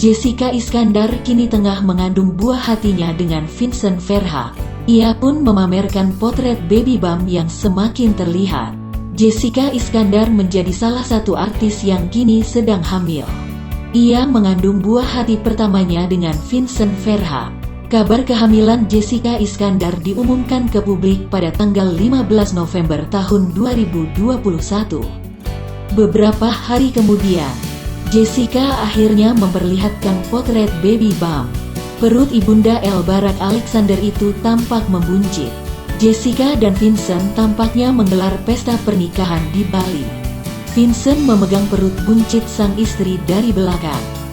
Jessica Iskandar kini tengah mengandung buah hatinya dengan Vincent Verha. Ia pun memamerkan potret baby bump yang semakin terlihat. Jessica Iskandar menjadi salah satu artis yang kini sedang hamil. Ia mengandung buah hati pertamanya dengan Vincent Verha. Kabar kehamilan Jessica Iskandar diumumkan ke publik pada tanggal 15 November tahun 2021. Beberapa hari kemudian, Jessica akhirnya memperlihatkan potret baby bump. Perut ibunda El Barak Alexander itu tampak membuncit. Jessica dan Vincent tampaknya menggelar pesta pernikahan di Bali. Vincent memegang perut buncit sang istri dari belakang.